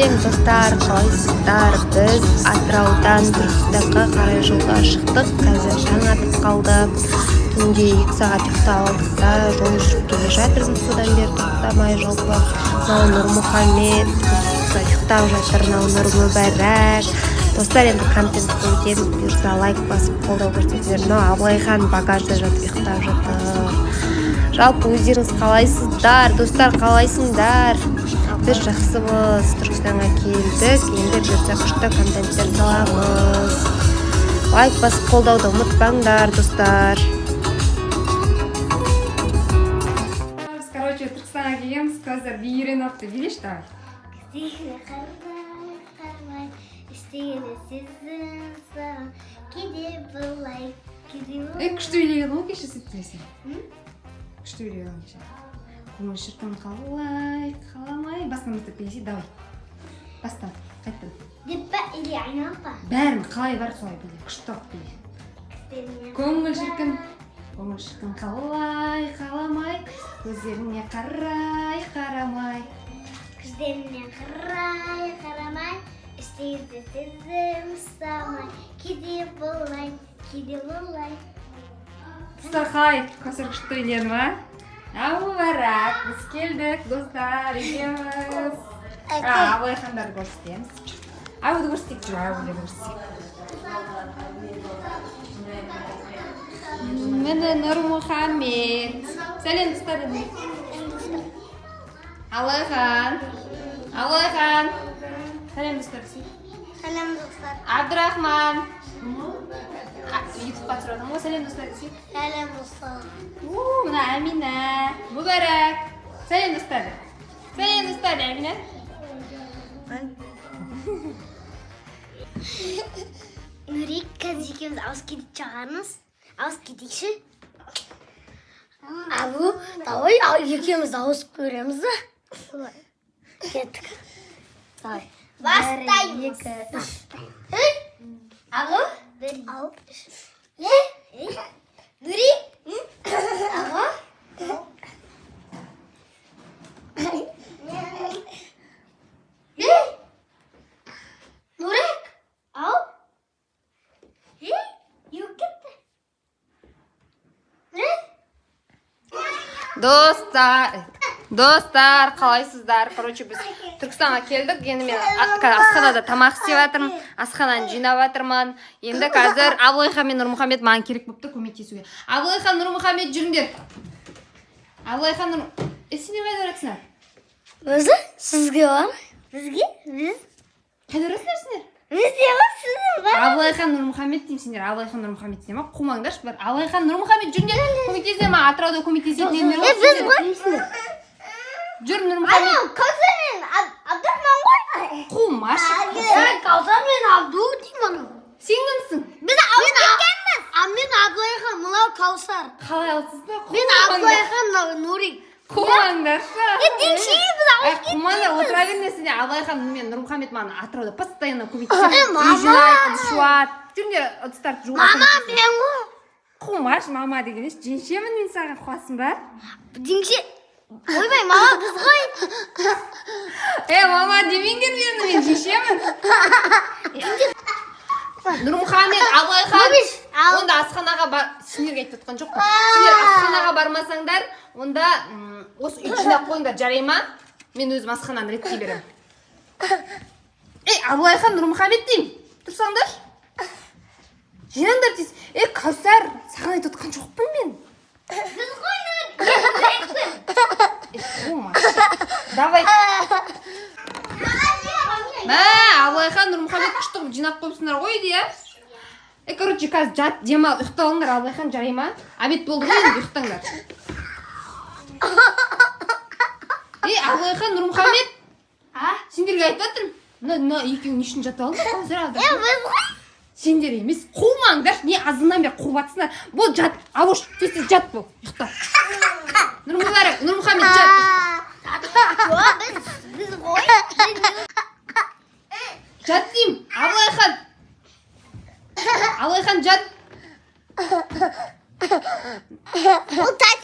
сәлем достар, қалайсыздар? Біз Атыраудан Түркістанға қарай жолға шықтық. Қазір таң атып қалды. Түнде 2 сағат ұйықтап алдық та жол жүріп келе жатырмыз. Содан бері тоқтамай жалпы. Мынау Нұрмұхамед ұйықтап жатыр. Мынау Нұрмүбәрәк. Достар, енді контент өтеміз. Бұйырса лайк басып қолдау көрсетіңіздер. Мынау Абылайхан багажда жатып ұйықтап жатыр. Жалпы өздеріңіз қалайсыздар? Достар, қалайсыңдар? Біз жақсымыз, Түркістанға келдік. Енді бұйырса күшті контенттер саламыз. Лайк басып қолдауды ұмытпаңдар, достар. Короче, Түркістанға келгенбіз. Қазір бейірен ақты билеш давай. Күшті билеген ол кеше сөйтесің. Күшті билеген кеше. Көңіл шіркін қаламай. Бастан бастап билесей, давай. Бастан, қайттан. Бәрін қалай бар солай биле. Күшті тоқ биле. Көңіл шіркін қаламай. Көздеріне қарамай. Көздеріне қарамай. İsteyirdi sizim samay. Kedi bolay. Достар, қалай? Көсір күшті биледі ма? Мүбәрәк, біз келдік, достар, екеуміз. Абылайхандарды көрсетеміз. Абылды көрсетейік жүр, Абылды көрсетейік. Міне Нұрмұхамед. Сәлем, достар. Абылайхан. Сәлем, достар. Selam dostlar. Абдырахман. Ютубқа түсіріп ғой, сәлем, достар. Selam dostlar. Мына Әмина. Мүбәрәк. Сәлем, достар. Әмина. Nuri, қазір екеуміз ауыз кетіп шығармыз. Ауыз кетейікші. Давай, екеуміз ауыз көреміз да. Кеттік. Давай. Бастаймыз. Ағу? Нури? Ағу? Нурек? Ау? Достар, қалайсыздар? Короче, біз Түркістанға келдік. Енді мен асханада тамақ істеп жатырмын. Асхананы жинап жатырмын. Енді қазір Абылайхан мен Нұрмұхамед маған керек болыпты көмектесуге. Абылайхан, Нұрмұхамед, жүріңдер. Абылайхан, сендер қайда барасыңдар? Өзі? Сізге бар? Бізге? Біз? Қайда барасыңдар сендер? Бізде бар, сіздің бар? Абылайхан, Нұрмұхамед деймін сендер. Абылайхан, Нұрмұхамед деймін ма? Қумаңдаршы бар. Абылайхан, Нұрмұхамед, жүріңдер. Көмектесіңдер ма? Атырауда көмектесетіндер ғой. Біз ғой? Жүр, Нұрмұхамед. Каусар мен Абдурахман ғой. Қумашы. Каусар мен Абду деймін. Сен кімсің? Біз ауыз кеткенбіз. Мен Абдулайхан, мынау Каусар. Қалай алсыздар? Мен Абдулайхан, Нури. Қумаңдаршы. Демші, біз ауыз кеткенбіз. Қумаңдар, отыра бермесіне. Абылайхан мен Нұрмұхамед маған Атырауда постоянно көмектеседі. Мама. Жинайтын, шуат. Жүріңдер, ыдыстарды жуып. Мама, мен ғой. Қумаш, мама деген еш. Женшемін мен саған қуасың ба? Демші. Ойбай, мама, біз ғой. Мама демеңдер мен женшемін. Нұрмұхамед, Абылайхан, онда асханаға бар... Сендерге айтып отқан жоқ па? Сендер асханаға бармасаңдар, онда осы үй жинап қойыңдар, жарай ма? Мен өзім асхананы реттей беремін. Абылайхан, Нұрмұхамед деймін. Тұрсаңдар? Жинаңдар дейсің. Каусар, саған айтып отқан жоқпын мен. Біз ғой, Давай. Абылайхан, Нұрмұхамед күшті жинап қойыпсыңдар ғой, иә? Короче, қазір жат, демал, ұйықталыңдар, Абылайхан, жарай ма? Обед болды ғой, енді ұйықтаңдар. Абылайхан, Нұрмұхамед. Сендерге айтып жатырмын. Мына екеуің не үшін жатып алдыңдар? біз ғой. Сендер емес, қумаңдар. Не азынан бері қуып жатсыңдар. Бұл жат, ауыш, тез жат бұл, ұйықта.